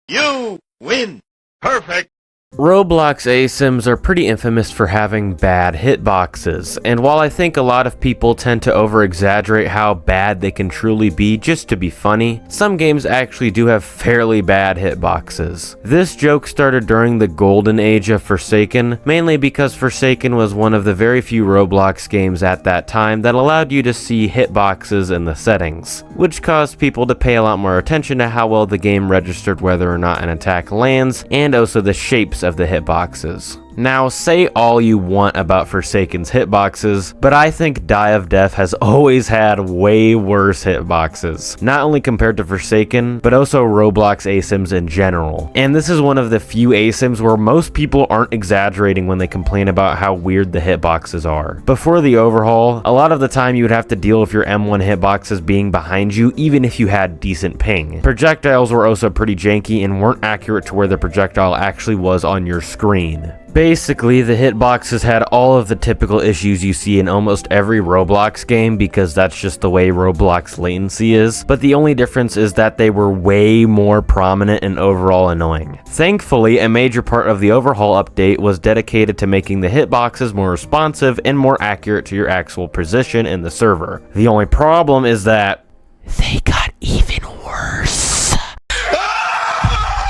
You win. Perfect. Roblox ASIMs are pretty infamous for having bad hitboxes, and while I think a lot of people tend to over-exaggerate how bad they can truly be just to be funny, some games actually do have fairly bad hitboxes. This joke started during the golden age of Forsaken, mainly because Forsaken was one of the very few Roblox games at that time that allowed you to see hitboxes in the settings, which caused people to pay a lot more attention to how well the game registered whether or not an attack lands, and also the shapes of the hitboxes. Now, say all you want about Forsaken's hitboxes, but I think Die of Death has always had way worse hitboxes, not only compared to Forsaken, but also Roblox ASIMs in general. And this is one of the few ASIMs where most people aren't exaggerating when they complain about how weird the hitboxes are. Before the overhaul, a lot of the time you would have to deal with your M1 hitboxes being behind you even if you had decent ping. Projectiles were also pretty janky and weren't accurate to where the projectile actually was on your screen. Basically, the hitboxes had all of the typical issues you see in almost every Roblox game because that's just the way Roblox latency is, but the only difference is that they were way more prominent and overall annoying. Thankfully, a major part of the overhaul update was dedicated to making the hitboxes more responsive and more accurate to your actual position in the server. The only problem is that they got even worse.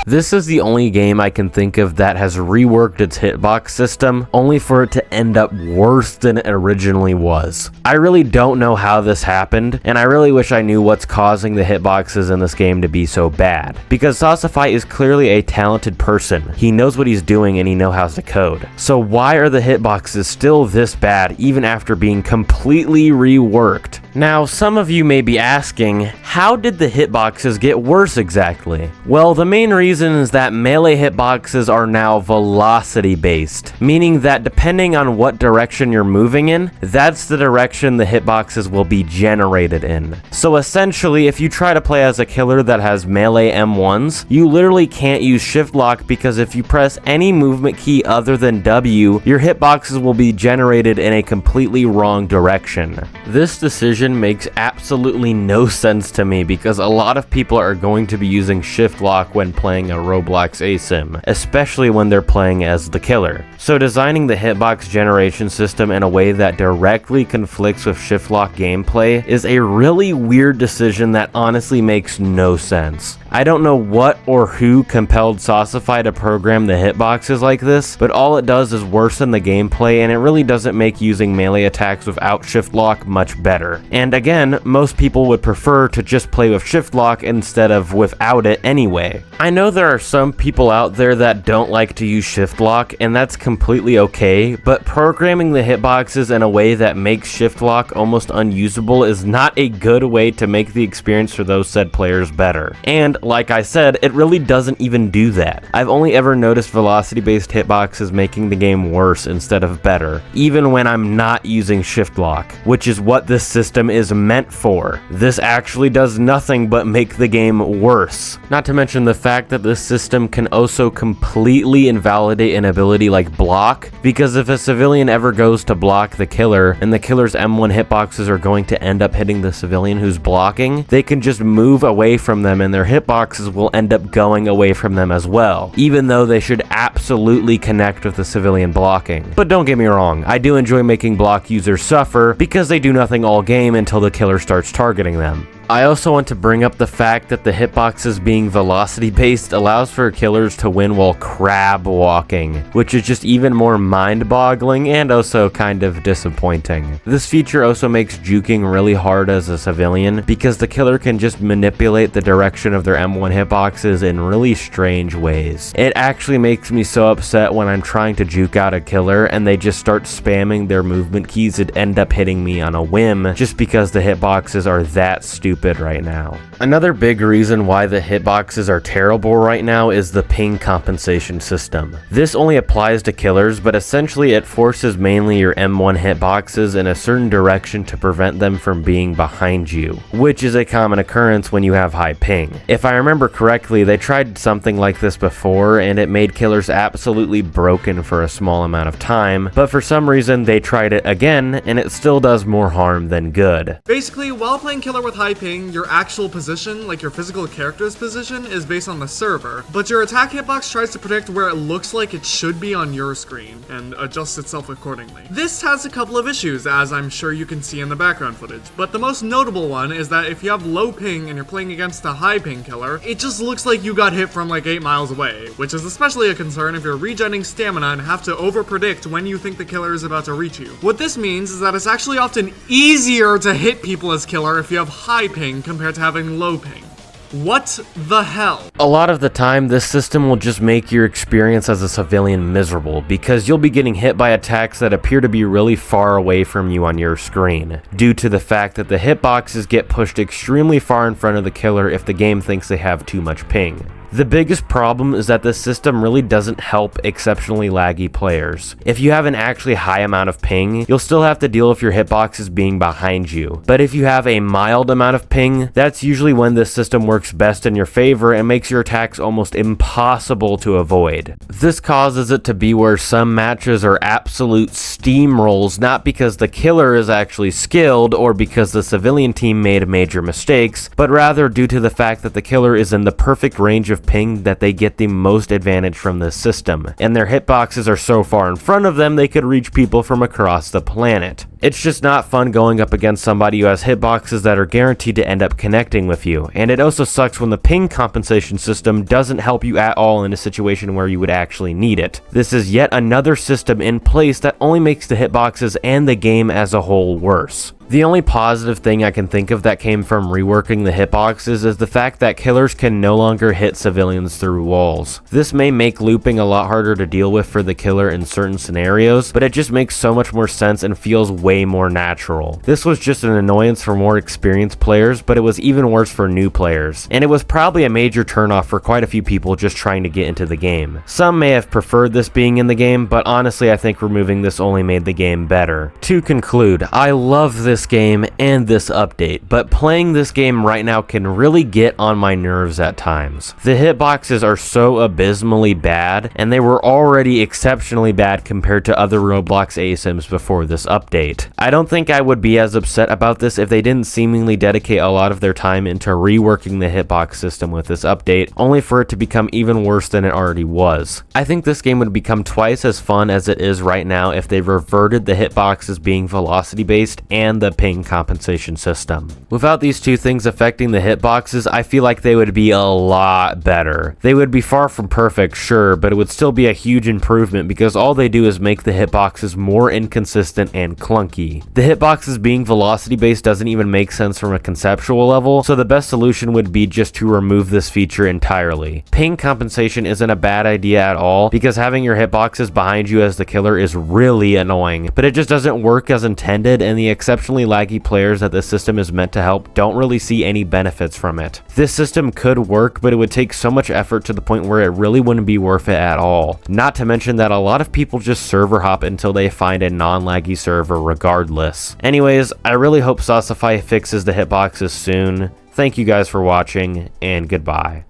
This is the only game I can think of that has reworked its hitbox system, only for it to end up worse than it originally was. I really don't know how this happened, and I really wish I knew what's causing the hitboxes in this game to be so bad. Because Saucify is clearly a talented person. He knows what he's doing and he knows how to code. So why are the hitboxes still this bad even after being completely reworked? Now, some of you may be asking, how did the hitboxes get worse exactly? Well, the main reason is that melee hitboxes are now velocity based, meaning that depending on what direction you're moving in, that's the direction the hitboxes will be generated in. So essentially, if you try to play as a killer that has melee M1s, you literally can't use shift lock because if you press any movement key other than W, your hitboxes will be generated in a completely wrong direction. This decision makes absolutely no sense to me because a lot of people are going to be using shift lock when playing a Roblox ASIM, especially when they're playing as the killer. So designing the hitbox generation system in a way that directly conflicts with shift lock gameplay is a really weird decision that honestly makes no sense. I don't know what or who compelled Saucify to program the hitboxes like this, but all it does is worsen the gameplay and it really doesn't make using melee attacks without shift lock much better. And again, most people would prefer to just play with shift lock instead of without it anyway. I know there are some people out there that don't like to use shift lock, and that's completely okay, but programming the hitboxes in a way that makes shift lock almost unusable is not a good way to make the experience for those said players better. And like I said, it really doesn't even do that. I've only ever noticed velocity-based hitboxes making the game worse instead of better, even when I'm not using shift lock, which is what this system is meant for. This actually does nothing but make the game worse. Not to mention the fact that this system can also completely invalidate an ability like block, because if a civilian ever goes to block the killer and the killer's M1 hitboxes are going to end up hitting the civilian who's blocking, they can just move away from them and their hitboxes will end up going away from them as well, even though they should absolutely connect with the civilian blocking. But don't get me wrong, I do enjoy making block users suffer because they do nothing all game until the killer starts targeting them. I also want to bring up the fact that the hitboxes being velocity based allows for killers to win while crab walking, which is just even more mind-boggling and also kind of disappointing. This feature also makes juking really hard as a civilian because the killer can just manipulate the direction of their M1 hitboxes in really strange ways. It actually makes me so upset when I'm trying to juke out a killer and they just start spamming their movement keys and end up hitting me on a whim just because the hitboxes are that stupid right now. Another big reason why the hitboxes are terrible right now is the ping compensation system. This only applies to killers, but essentially it forces mainly your M1 hitboxes in a certain direction to prevent them from being behind you, which is a common occurrence when you have high ping. If I remember correctly, they tried something like this before and it made killers absolutely broken for a small amount of time, but for some reason they tried it again and it still does more harm than good. Basically, while playing killer with high ping, ping, your actual position, like your physical character's position, is based on the server, but your attack hitbox tries to predict where it looks like it should be on your screen and adjusts itself accordingly. This has a couple of issues, as I'm sure you can see in the background footage, but the most notable one is that if you have low ping and you're playing against a high ping killer, it just looks like you got hit from like 8 miles away, which is especially a concern if you're regenerating stamina and have to over-predict when you think the killer is about to reach you. What this means is that it's actually often easier to hit people as killer if you have high ping compared to having low ping. What the hell? A lot of the time, this system will just make your experience as a civilian miserable, because you'll be getting hit by attacks that appear to be really far away from you on your screen, due to the fact that the hitboxes get pushed extremely far in front of the killer if the game thinks they have too much ping. The biggest problem is that this system really doesn't help exceptionally laggy players. If you have an actually high amount of ping, you'll still have to deal with your hitboxes being behind you. But if you have a mild amount of ping, that's usually when this system works best in your favor and makes your attacks almost impossible to avoid. This causes it to be where some matches are absolute steamrolls, not because the killer is actually skilled or because the civilian team made major mistakes, but rather due to the fact that the killer is in the perfect range of ping that they get the most advantage from this system, and their hitboxes are so far in front of them they could reach people from across the planet. It's just not fun going up against somebody who has hitboxes that are guaranteed to end up connecting with you, and it also sucks when the ping compensation system doesn't help you at all in a situation where you would actually need it. This is yet another system in place that only makes the hitboxes and the game as a whole worse. The only positive thing I can think of that came from reworking the hitboxes is the fact that killers can no longer hit civilians through walls. This may make looping a lot harder to deal with for the killer in certain scenarios, but it just makes so much more sense and feels way more natural. This was just an annoyance for more experienced players, but it was even worse for new players, and it was probably a major turnoff for quite a few people just trying to get into the game. Some may have preferred this being in the game, but honestly I think removing this only made the game better. To conclude, I love this game and this update, but playing this game right now can really get on my nerves at times. The hitboxes are so abysmally bad, and they were already exceptionally bad compared to other Roblox ASIMs before this update. I don't think I would be as upset about this if they didn't seemingly dedicate a lot of their time into reworking the hitbox system with this update, only for it to become even worse than it already was. I think this game would become twice as fun as it is right now if they reverted the hitboxes being velocity based and the ping compensation system. Without these two things affecting the hitboxes, I feel like they would be a lot better. They would be far from perfect, sure, but it would still be a huge improvement because all they do is make the hitboxes more inconsistent and clunky. The hitboxes being velocity based doesn't even make sense from a conceptual level, so the best solution would be just to remove this feature entirely. Ping compensation isn't a bad idea at all because having your hitboxes behind you as the killer is really annoying, but it just doesn't work as intended, and the exceptionally laggy players that this system is meant to help don't really see any benefits from it. This system could work, but it would take so much effort to the point where it really wouldn't be worth it at all. Not to mention that a lot of people just server hop until they find a non-laggy server regardless. Anyways, I really hope Saucify fixes the hitboxes soon. Thank you guys for watching, and goodbye.